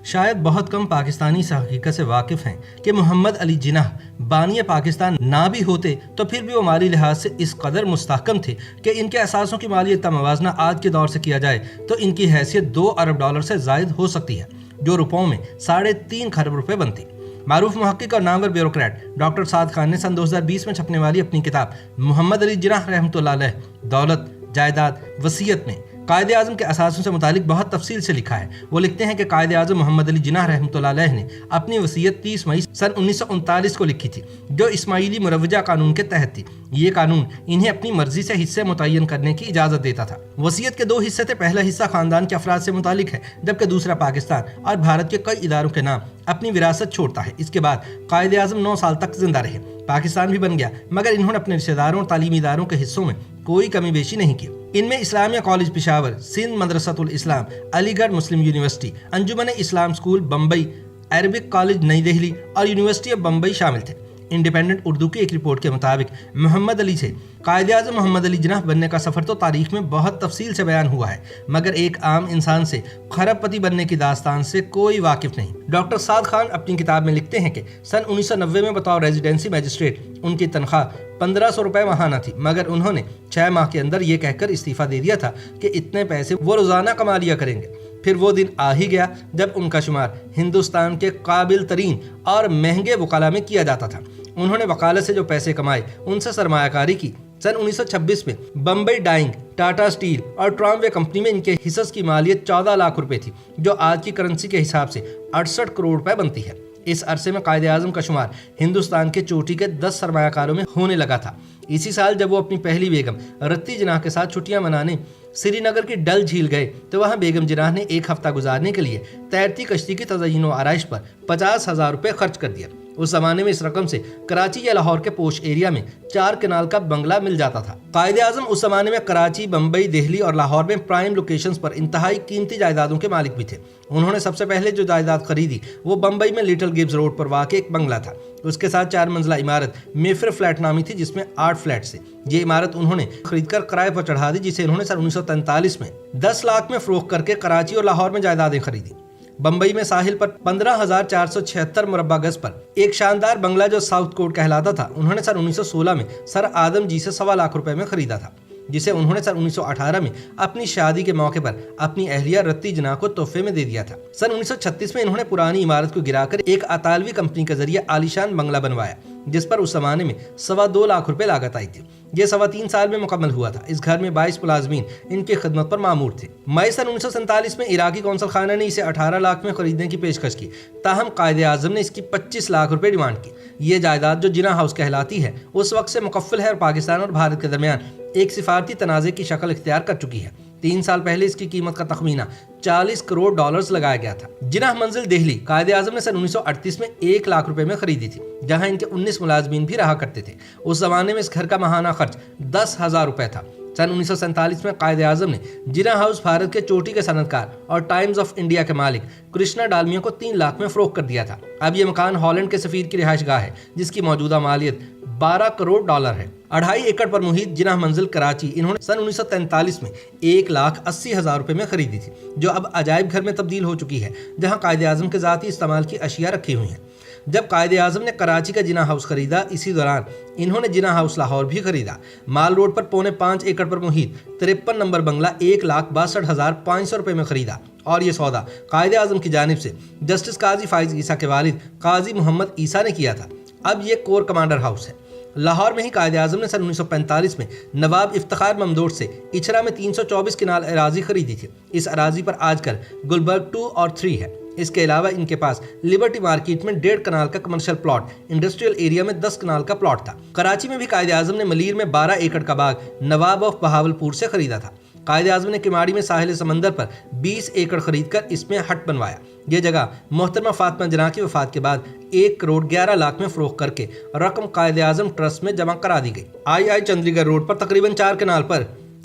شاید بہت کم پاکستانی اس حقیقت سے واقف ہیں کہ محمد علی جناح بانی پاکستان نہ بھی ہوتے تو پھر بھی وہ مالی لحاظ سے اس قدر مستحکم تھے کہ ان کے اثاثوں کی مالیت کا موازنہ آج کے دور سے کیا جائے تو ان کی حیثیت 2 ارب ڈالر سے زائد ہو سکتی ہے، جو روپوں میں 3.5 خرب روپے بنتی۔ معروف محقق اور نامور بیوروکریٹ ڈاکٹر سعد خان نے سن 2020 میں چھپنے والی اپنی کتاب محمد علی جناح رحمۃ اللہ علیہ دولت، جائیداد، وصیت میں قائد اعظم کے اثاثوں سے متعلق بہت تفصیل سے لکھا ہے۔ وہ لکھتے ہیں کہ قائد اعظم محمد علی جناح رحمۃ اللہ علیہ نے اپنی وصیت 30 مئی سن 1939 کو لکھی تھی، جو اسماعیلی مروجہ قانون کے تحت تھی۔ یہ قانون انہیں اپنی مرضی سے حصے متعین کرنے کی اجازت دیتا تھا۔ وصیت کے 2 حصے تھے۔ پہلا حصہ خاندان کے افراد سے متعلق ہے، جبکہ دوسرا پاکستان اور بھارت کے کئی اداروں کے نام اپنی وراثت چھوڑتا ہے۔ اس کے بعد قائد اعظم 9 سال تک زندہ رہے، پاکستان بھی بن گیا، مگر انہوں نے اپنے رشتہ داروں اور تعلیمی اداروں کے حصوں میں کوئی کمی بیشی نہیں کی۔ ان میں اسلامیہ کالج پشاور، سندھ مدرسۃ الاسلام، علی گڑھ مسلم یونیورسٹی، انجمن اسلام اسکول بمبئی، عربک کالج نئی دہلی اور یونیورسٹی آف بمبئی شامل تھے۔ انڈیپینڈنٹ اردو کی ایک رپورٹ کے مطابق محمد علی سے قائد اعظم محمد علی جناح بننے کا سفر تو تاریخ میں بہت تفصیل سے بیان ہوا ہے، مگر ایک عام انسان سے کھرب پتی بننے کی داستان سے کوئی واقف نہیں۔ ڈاکٹر سعد خان اپنی کتاب میں لکھتے ہیں کہ سن 1990 میں بطور ریزیڈنسی میجسٹریٹ ان کی تنخواہ 1500 روپے ماہانہ تھی، مگر انہوں نے 6 ماہ کے اندر یہ کہہ کر استعفیٰ دے دیا تھا کہ اتنے پیسے وہ روزانہ کما لیا کریں گے۔ پھر وہ دن آ ہی گیا جب ان کا شمار ہندوستان کے قابل ترین اور مہنگے وکلاء میں کیا جاتا تھا۔ انہوں نے وکالت سے جو پیسے کمائے ان سے سرمایہ کاری کی۔ سن 1926 میں بمبئی ڈائنگ، ٹاٹا اسٹیل اور ٹراموے کمپنی میں ان کے حصص کی مالیت 14 لاکھ روپے تھی، جو آج کی کرنسی کے حساب سے 68 کروڑ روپے بنتی ہے۔ اس عرصے میں قائد اعظم کا شمار ہندوستان کے چوٹی کے 10 سرمایہ کاروں میں ہونے لگا تھا۔ اسی سال جب وہ اپنی پہلی بیگم رتی جناح کے ساتھ چھٹیاں منانے سری نگر کی ڈل جھیل گئے تو وہاں بیگم جناح نے 1 ہفتہ گزارنے کے لیے تیرتی کشتی کی تزئین و آرائش پر 50,000 روپے خرچ کر دیا۔ اس زمانے میں اس رقم سے کراچی یا لاہور کے پوش ایریا میں 4 کنال کا بنگلہ مل جاتا تھا۔ قائد اعظم اس زمانے میں کراچی، بمبئی، دہلی اور لاہور میں پرائم لوکیشنز پر انتہائی قیمتی جائیدادوں کے مالک بھی تھے۔ انہوں نے سب سے پہلے جو جائیداد خریدی وہ بمبئی میں لٹل گبز روڈ پر واقع ایک بنگلہ تھا۔ اس کے ساتھ 4 منزلہ عمارت میفر فلیٹ نامی تھی، جس میں 8 فلیٹ سے یہ عمارت انہوں نے خرید کر کرائے پر چڑھا دی، جسے انہوں نے سن 1943 میں 10 لاکھ میں فروخت کر کے کراچی اور لاہور میں جائیدادیں خریدی۔ بمبئی میں ساحل پر 15,476 مربع گز پر ایک شاندار بنگلہ جو ساؤتھ کورٹ کہلاتا تھا، انہوں نے سن 1916 میں سر آدم جی سے 1.25 لاکھ روپے میں خریدا تھا، جسے انہوں نے سن 1918 میں اپنی شادی کے موقع پر اپنی اہلیہ رتی جناح کو تحفے میں دے دیا تھا۔ سن 1936 میں انہوں نے پرانی عمارت کو گرا کر ایک اطالوی کمپنی کے ذریعے عالیشان بنگلہ بنوایا، جس پر اس زمانے میں 2.25 لاکھ روپے لاگت آئی تھی۔ یہ 3.25 سال میں مکمل ہوا تھا۔ اس گھر میں 22 ملازمین ان کی خدمت پر مامور تھے۔ مئی سن 1947 میں عراقی قونصل خانہ نے اسے 18 لاکھ میں خریدنے کی پیشکش کی، تاہم قائد اعظم نے اس کی 25 لاکھ روپے ڈیمانڈ کی۔ یہ جائیداد جو جناح ہاؤس کہلاتی ہے اس وقت سے مکفل ہے اور پاکستان اور بھارت کے درمیان ایک سفارتی تنازع کی شکل اختیار کر چکی ہے۔ 3 سال پہلے اس کی قیمت کا تخمینہ 40 کروڑ ڈالرز لگایا گیا تھا۔ جناح منزل دہلی قائد اعظم نے سن 1938 میں 1 لاکھ روپے میں خریدی تھی، جہاں ان کے 19 ملازمین بھی رہا کرتے تھے۔ اس زمانے میں اس گھر کا ماہانہ خرچ 10,000 روپے تھا۔ سن 1947 میں قائد اعظم نے جناح ہاؤس بھارت کے چوٹی کے صنعتکار اور ٹائمز آف انڈیا کے مالک کرشنا ڈالمیا کو 3 لاکھ میں فروخت کر دیا تھا۔ اب یہ مکان ہالینڈ کے سفیر کی رہائش گاہ ہے، جس کی موجودہ مالیت 12 کروڑ ڈالر ہے۔ 2.5 ایکڑ پر محیط جناح منزل کراچی انہوں نے سن 1943 میں 1,80,000 روپے میں خریدی تھی، جو اب عجائب گھر میں تبدیل ہو چکی ہے، جہاں قائد اعظم کے ذاتی استعمال کی اشیاء رکھی ہوئی ہیں۔ جب قائد اعظم نے کراچی کا جناح ہاؤس خریدا، اسی دوران انہوں نے جناح ہاؤس لاہور بھی خریدا۔ مال روڈ پر 4.25 ایکڑ پر محیط 53 نمبر بنگلہ 1,62,500 روپے میں خریدا، اور یہ سودا قائد اعظم کی جانب سے جسٹس قاضی فائز عیسیٰ کے والد قاضی محمد عیسیٰ نے کیا تھا۔ اب یہ کور کمانڈر ہاؤس ہے۔ لاہور میں ہی قائد اعظم نے سن 1945 میں نواب افتخار ممدوٹ سے اچھرا میں 324 کنال اراضی خریدی تھی۔ اس اراضی پر آج کل گلبرگ 2 اور 3 ہے۔ اس کے علاوہ ان کے پاس لبرٹی مارکیٹ میں 1.5 کنال کا کمرشل پلاٹ، انڈسٹریل ایریا میں 10 کنال کا پلاٹ تھا۔ کراچی میں بھی قائد اعظم نے ملیر میں 12 ایکڑ کا باغ نواب آف بہاولپور سے خریدا تھا۔ قائد اعظم نے کماڑی میں ساحل سمندر پر 20 ایکڑ خرید کر اس میں ہٹ بنوایا۔ یہ جگہ محترمہ فاطمہ جناح کی وفات کے بعد 1 کروڑ 11 لاکھ میں فروخت کر کے رقم قائد اعظم ٹرسٹ میں جمع کرا دی گئی۔ آئی چندی گڑھ روڈ پر تقریباً 4 کنال پر